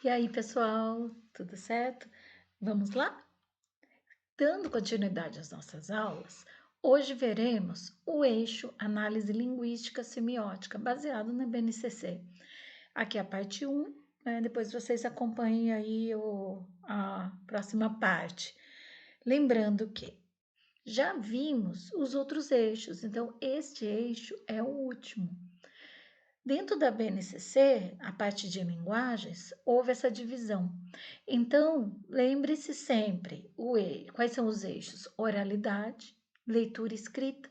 E aí, pessoal, tudo certo? Vamos lá? Dando continuidade às nossas aulas, hoje veremos o eixo Análise Linguística Semiótica, baseado na BNCC. Aqui é a parte 1, né? Depois vocês acompanhem aí a próxima parte. Lembrando que já vimos os outros eixos, então este eixo é o último. Dentro da BNCC, a parte de linguagens, houve essa divisão. Então, lembre-se sempre, quais são os eixos? Oralidade, leitura e escrita,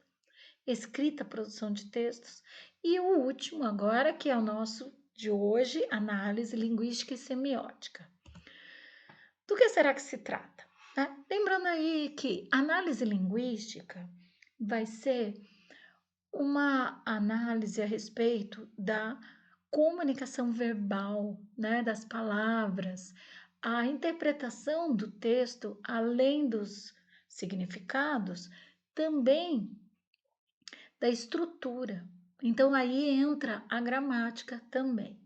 escrita, produção de textos, e o último agora, que é o nosso de hoje, análise linguística e semiótica. Do que será que se trata? Né? Lembrando aí que análise linguística vai ser uma análise a respeito da comunicação verbal, né, das palavras, a interpretação do texto, além dos significados, também da estrutura. Então aí entra a gramática também.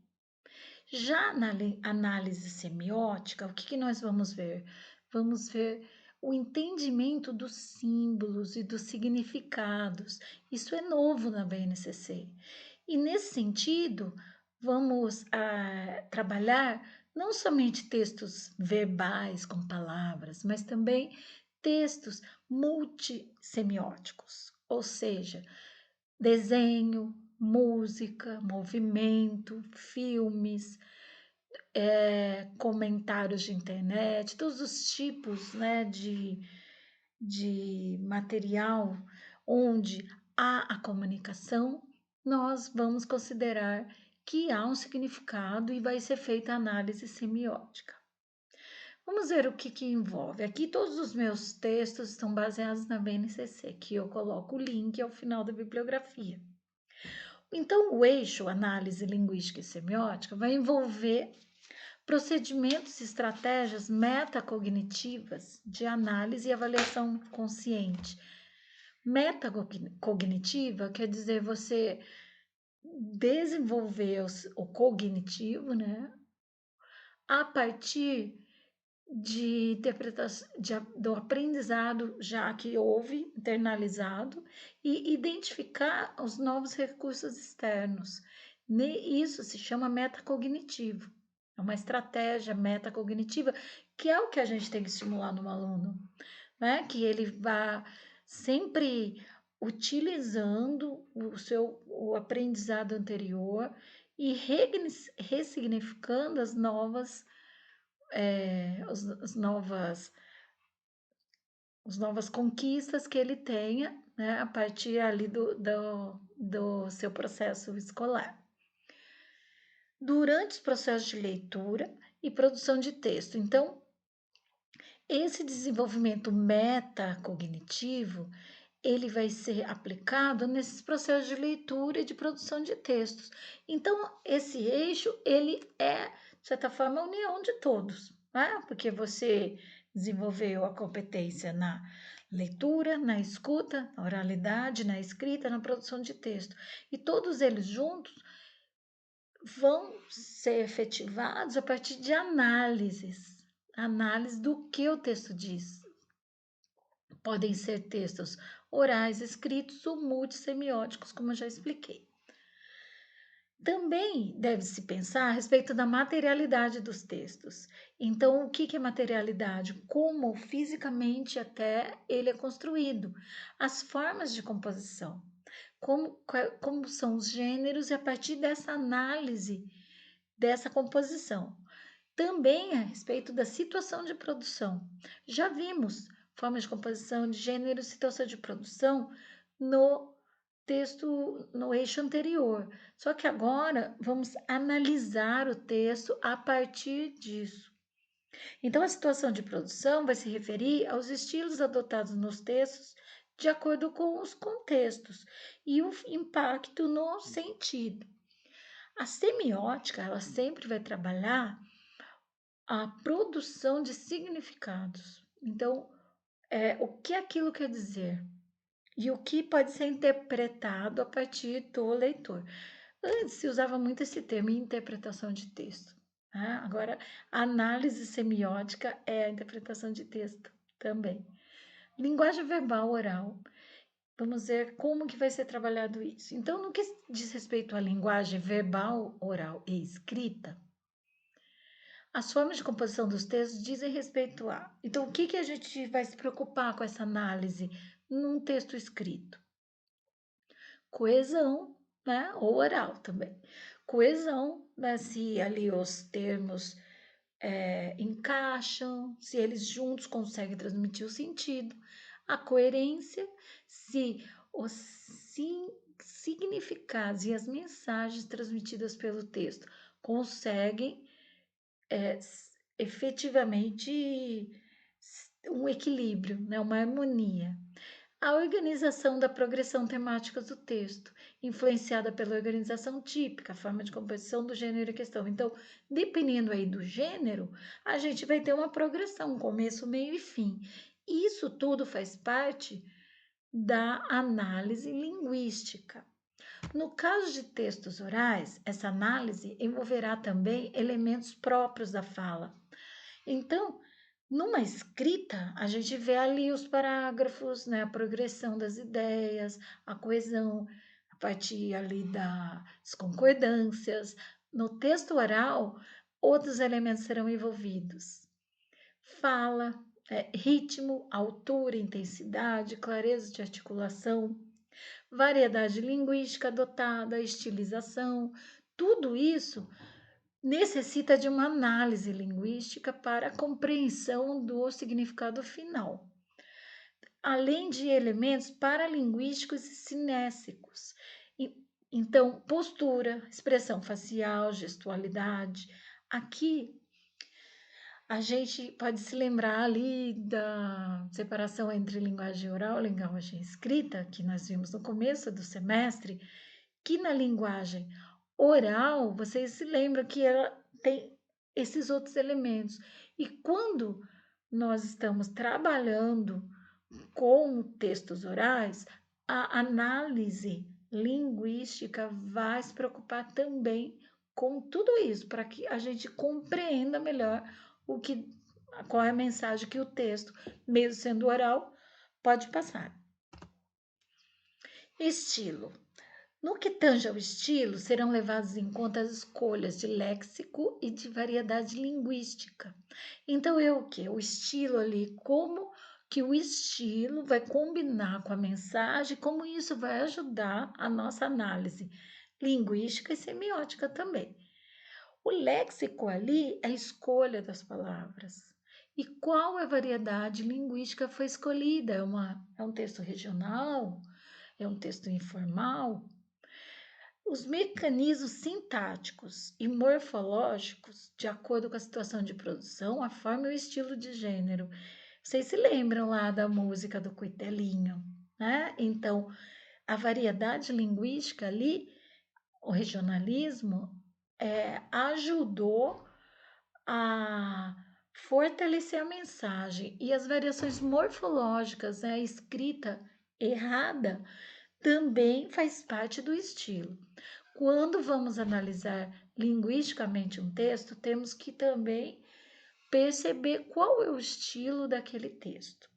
Já na análise semiótica, o que nós vamos ver? Vamos ver o entendimento dos símbolos e dos significados. Isso é novo na BNCC. E nesse sentido, vamos trabalhar não somente textos verbais com palavras, mas também textos multissemióticos, ou seja, desenho, música, movimento, filmes, comentários de internet, todos os tipos, né, de material onde há a comunicação, nós vamos considerar que há um significado e vai ser feita a análise semiótica. Vamos ver o que envolve. Aqui todos os meus textos estão baseados na BNCC, que eu coloco o link ao final da bibliografia. Então, o eixo análise linguística e semiótica vai envolver procedimentos e estratégias metacognitivas de análise e avaliação consciente. Metacognitiva quer dizer você desenvolver o cognitivo, né, a partir de interpretação do aprendizado já que houve internalizado e identificar os novos recursos externos. Isso se chama metacognitivo. É uma estratégia metacognitiva que é o que a gente tem que estimular no aluno, né? Que ele vá sempre utilizando o aprendizado anterior e ressignificando as novas conquistas que ele tenha, né, a partir ali do seu processo escolar. Durante os processos de leitura e produção de texto. Então, esse desenvolvimento metacognitivo, ele vai ser aplicado nesses processos de leitura e de produção de textos. Então, esse eixo, ele é, de certa forma, a união de todos, né? Porque você desenvolveu a competência na leitura, na escuta, na oralidade, na escrita, na produção de texto. E todos eles juntos vão ser efetivados a partir de análises, análise do que o texto diz. Podem ser textos orais, escritos ou multissemióticos, como eu já expliquei. Também deve-se pensar a respeito da materialidade dos textos. Então, o que é materialidade? Como fisicamente até ele é construído, as formas de composição, como são os gêneros e a partir dessa análise dessa composição. Também a respeito da situação de produção. Já vimos formas de composição de gênero e situação de produção no texto, no eixo anterior. Só que agora vamos analisar o texto a partir disso. Então, a situação de produção vai se referir aos estilos adotados nos textos de acordo com os contextos e o impacto no sentido. A semiótica, ela sempre vai trabalhar a produção de significados. Então, o que aquilo quer dizer e o que pode ser interpretado a partir do leitor. Antes se usava muito esse termo, interpretação de texto, Né? Agora, a análise semiótica é a interpretação de texto também. Linguagem verbal oral. Vamos ver como que vai ser trabalhado isso. Então, no que diz respeito à linguagem verbal, oral e escrita, as formas de composição dos textos dizem respeito a. Então, o que que a gente vai se preocupar com essa análise num texto escrito? Coesão, né? Ou oral também. Coesão, né? Se ali os termos encaixam, se eles juntos conseguem transmitir o sentido, a coerência, se os significados e as mensagens transmitidas pelo texto conseguem efetivamente um equilíbrio, né, uma harmonia. A organização da progressão temática do texto, influenciada pela organização típica, a forma de composição do gênero em questão. Então, dependendo aí do gênero, a gente vai ter uma progressão, começo, meio e fim. Isso tudo faz parte da análise linguística. No caso de textos orais, essa análise envolverá também elementos próprios da fala. Então, numa escrita, a gente vê ali os parágrafos, né, a progressão das ideias, a coesão, a partir ali das concordâncias. No texto oral, outros elementos serão envolvidos. Fala, ritmo, altura, intensidade, clareza de articulação, variedade linguística adotada, estilização, tudo isso necessita de uma análise linguística para a compreensão do significado final, além de elementos paralinguísticos e cinésicos. Então, postura, expressão facial, gestualidade. Aqui a gente pode se lembrar ali da separação entre linguagem oral e linguagem escrita, que nós vimos no começo do semestre, que na linguagem oral, vocês se lembram que ela tem esses outros elementos. E quando nós estamos trabalhando com textos orais, a análise linguística vai se preocupar também com tudo isso, para que a gente compreenda melhor o que, qual é a mensagem que o texto, mesmo sendo oral, pode passar. Estilo. No que tange ao estilo, serão levadas em conta as escolhas de léxico e de variedade linguística. Então, é o que? O estilo ali, como que o estilo vai combinar com a mensagem, como isso vai ajudar a nossa análise linguística e semiótica também. O léxico ali é a escolha das palavras. E qual é a variedade linguística foi escolhida? É um texto regional? É um texto informal? Os mecanismos sintáticos e morfológicos, de acordo com a situação de produção, a forma e o estilo de gênero. Vocês se lembram lá da música do Cuitelinho, né? Então, a variedade linguística ali, o regionalismo, ajudou a fortalecer a mensagem e as variações morfológicas, né? A escrita errada também faz parte do estilo. Quando vamos analisar linguisticamente um texto, temos que também perceber qual é o estilo daquele texto.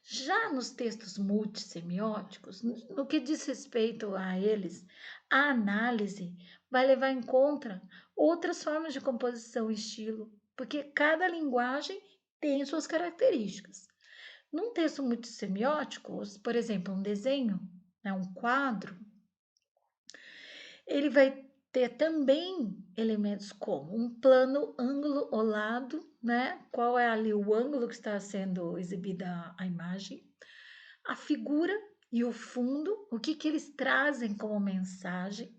Já nos textos multissemióticos, no que diz respeito a eles, a análise vai levar em conta outras formas de composição e estilo, porque cada linguagem tem suas características. Num texto multissemiótico, por exemplo, um desenho, né, um quadro, ele vai ter também elementos como um plano, ângulo ou lado, né? Qual é ali o ângulo que está sendo exibida a imagem, a figura e o fundo, o que eles trazem como mensagem,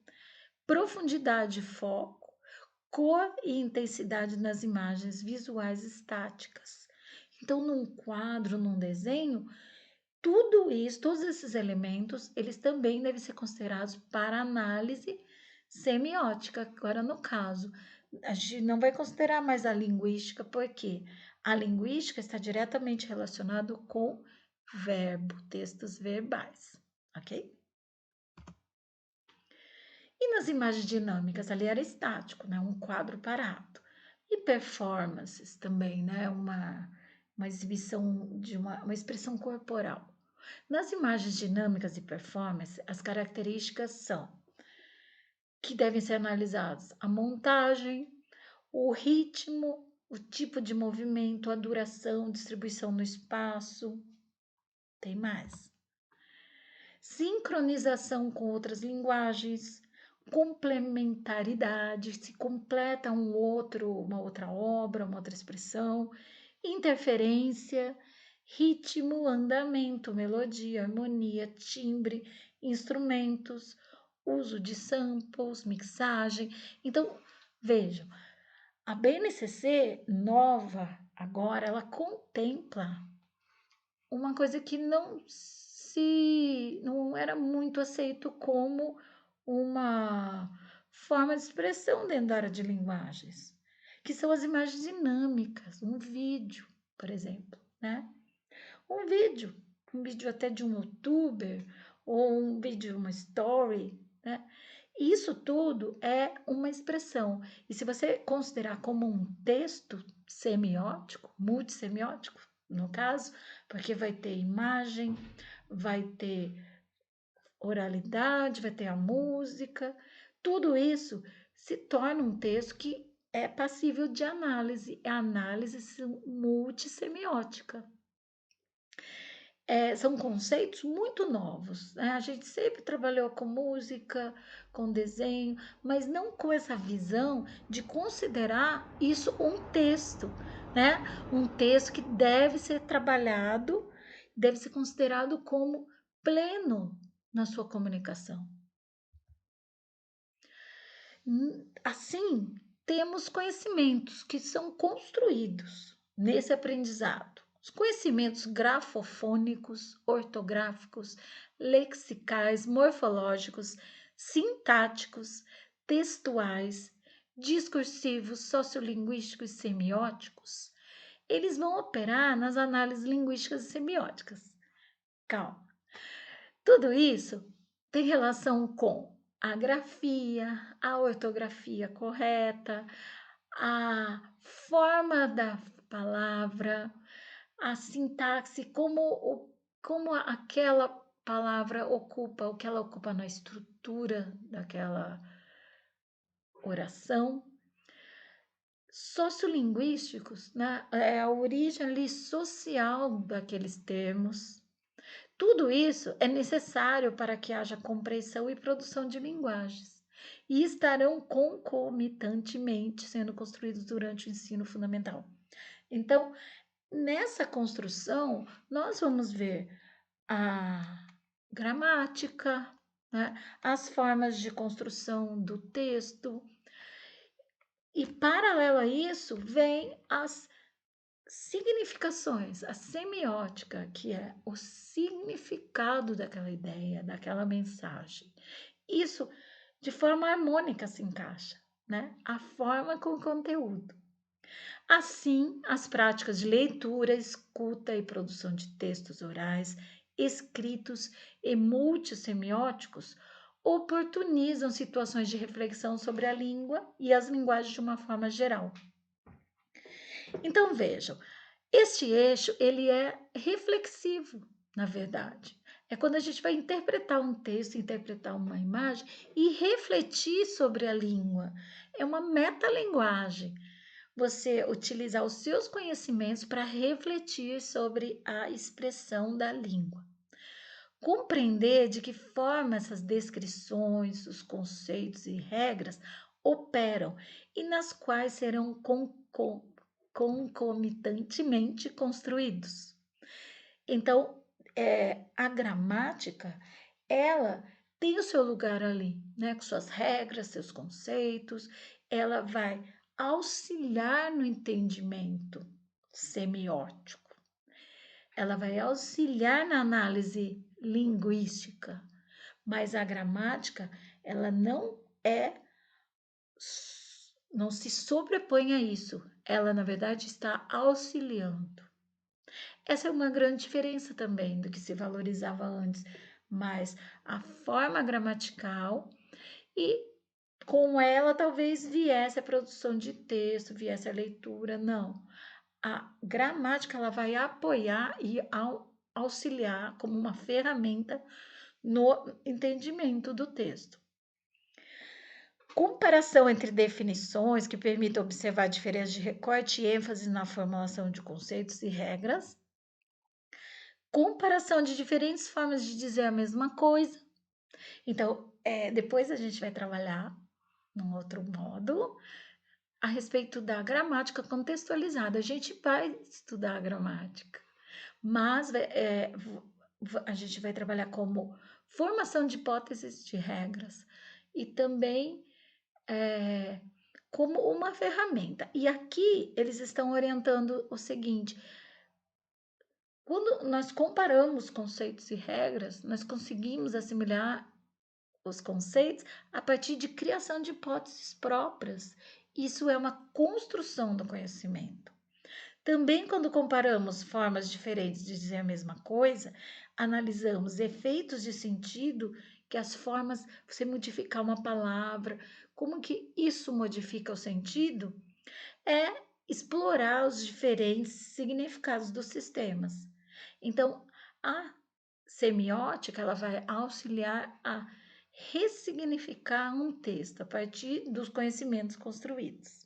profundidade e foco, cor e intensidade nas imagens visuais estáticas. Então, num quadro, num desenho, tudo isso, todos esses elementos, eles também devem ser considerados para análise semiótica. Agora, no caso, a gente não vai considerar mais a linguística, porque a linguística está diretamente relacionado com verbo, textos verbais, ok? E nas imagens dinâmicas, ali era estático, né? Um quadro parado. E performances também, né? Uma exibição de uma expressão corporal. Nas imagens dinâmicas e performance, as características são que devem ser analisadas a montagem, o ritmo, o tipo de movimento, a duração, distribuição no espaço. Tem mais. Sincronização com outras linguagens, complementaridade, se completa uma outra obra, uma outra expressão, interferência, ritmo, andamento, melodia, harmonia, timbre, instrumentos, uso de samples, mixagem. Então, vejam, a BNCC nova agora ela contempla uma coisa que não era muito aceito como uma forma de expressão dentro da área de linguagens, que são as imagens dinâmicas, um vídeo, por exemplo, né? Um vídeo até de um youtuber ou um vídeo, uma story, né? Isso tudo é uma expressão. E se você considerar como um texto semiótico, multissemiótico, no caso, porque vai ter imagem, vai ter oralidade, vai ter a música, tudo isso se torna um texto que é passível de análise, é análise multissemiótica. São conceitos muito novos, né? A gente sempre trabalhou com música, com desenho, mas não com essa visão de considerar isso um texto, né? Um texto que deve ser trabalhado, deve ser considerado como pleno na sua comunicação. Assim, temos conhecimentos que são construídos nesse aprendizado. Os conhecimentos grafofônicos, ortográficos, lexicais, morfológicos, sintáticos, textuais, discursivos, sociolinguísticos e semióticos, eles vão operar nas análises linguísticas e semióticas. Calma. Tudo isso tem relação com a grafia, a ortografia correta, a forma da palavra, a sintaxe, como aquela palavra ocupa, o que ela ocupa na estrutura daquela oração. Sociolinguísticos, né? É a origem ali social daqueles termos. Tudo isso é necessário para que haja compreensão e produção de linguagens, e estarão concomitantemente sendo construídos durante o ensino fundamental. Então, nessa construção, nós vamos ver a gramática, né, as formas de construção do texto, e paralelo a isso, vem as significações, a semiótica, que é o significado daquela ideia, daquela mensagem. Isso de forma harmônica se encaixa, né? A forma com o conteúdo. Assim, as práticas de leitura, escuta e produção de textos orais, escritos e multissemióticos oportunizam situações de reflexão sobre a língua e as linguagens de uma forma geral. Então vejam, este eixo ele é reflexivo, na verdade. É quando a gente vai interpretar um texto, interpretar uma imagem e refletir sobre a língua. É uma metalinguagem. Você utilizar os seus conhecimentos para refletir sobre a expressão da língua. Compreender de que forma essas descrições, os conceitos e regras operam e nas quais serão concomitantemente construídos. Então, a gramática, ela tem o seu lugar ali, né? Com suas regras, seus conceitos, ela vai auxiliar no entendimento semiótico, ela vai auxiliar na análise linguística, mas a gramática, ela não se sobrepõe a isso, ela na verdade está auxiliando. Essa é uma grande diferença também do que se valorizava antes, mas a forma gramatical e com ela talvez viesse a produção de texto, viesse a leitura, não. A gramática ela vai apoiar e auxiliar como uma ferramenta no entendimento do texto. Comparação entre definições que permitam observar a diferença de recorte e ênfase na formulação de conceitos e regras. Comparação de diferentes formas de dizer a mesma coisa. Então, depois a gente vai trabalhar num outro módulo a respeito da gramática contextualizada. A gente vai estudar a gramática, mas a gente vai trabalhar como formação de hipóteses de regras e também como uma ferramenta. E aqui eles estão orientando o seguinte: quando nós comparamos conceitos e regras, nós conseguimos assimilar os conceitos a partir de criação de hipóteses próprias. Isso é uma construção do conhecimento. Também, quando comparamos formas diferentes de dizer a mesma coisa, analisamos efeitos de sentido que as formas, você modificar uma palavra, como que isso modifica o sentido, é explorar os diferentes significados dos sistemas. Então, a semiótica ela vai auxiliar a ressignificar um texto a partir dos conhecimentos construídos.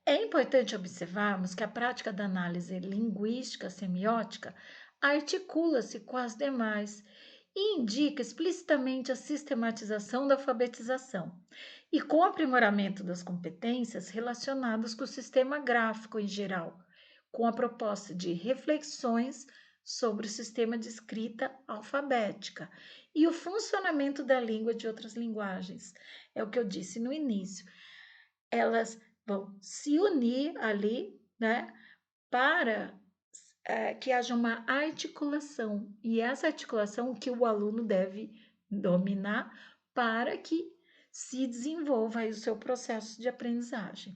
É importante observarmos que a prática da análise linguística semiótica articula-se com as demais e indica explicitamente a sistematização da alfabetização e com o aprimoramento das competências relacionadas com o sistema gráfico em geral, com a proposta de reflexões sobre o sistema de escrita alfabética e o funcionamento da língua de outras linguagens. É o que eu disse no início. Elas vão se unir ali, né, para que haja uma articulação. E essa articulação que o aluno deve dominar para que se desenvolva aí o seu processo de aprendizagem.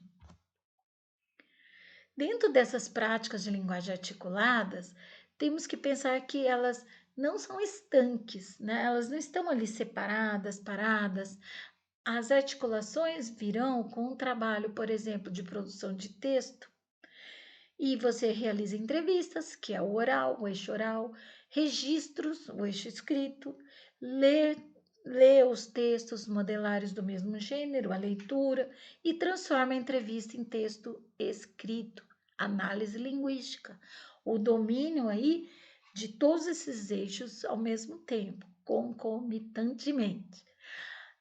Dentro dessas práticas de linguagem articuladas, temos que pensar que elas não são estanques, né? Elas não estão ali separadas, paradas. As articulações virão com um trabalho, por exemplo, de produção de texto, e você realiza entrevistas, que é o eixo oral, registros, o eixo escrito, lê os textos modelares do mesmo gênero, a leitura, e transforma a entrevista em texto escrito, análise linguística, o domínio aí de todos esses eixos ao mesmo tempo, concomitantemente.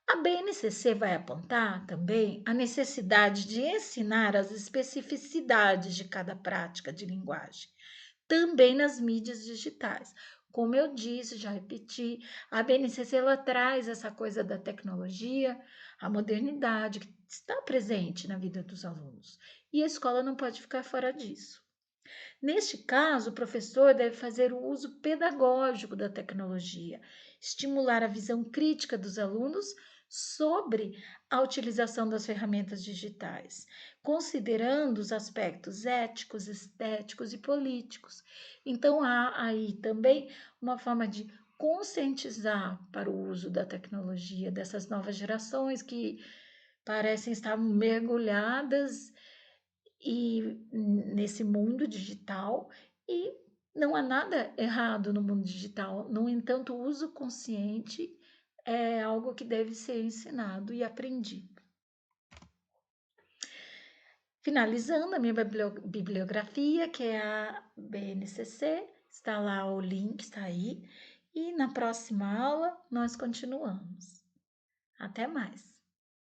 A BNCC vai apontar também a necessidade de ensinar as especificidades de cada prática de linguagem, também nas mídias digitais. Como eu disse, já repeti, a BNCC ela traz essa coisa da tecnologia, a modernidade que está presente na vida dos alunos, e a escola não pode ficar fora disso. Neste caso, o professor deve fazer o uso pedagógico da tecnologia, estimular a visão crítica dos alunos sobre a utilização das ferramentas digitais, considerando os aspectos éticos, estéticos e políticos. Então, há aí também uma forma de conscientizar para o uso da tecnologia dessas novas gerações que parecem estar mergulhadas e nesse mundo digital, e não há nada errado no mundo digital. No entanto, o uso consciente é algo que deve ser ensinado e aprendido. Finalizando a minha bibliografia, que é a BNCC, está lá o link, está aí, e na próxima aula nós continuamos. Até mais!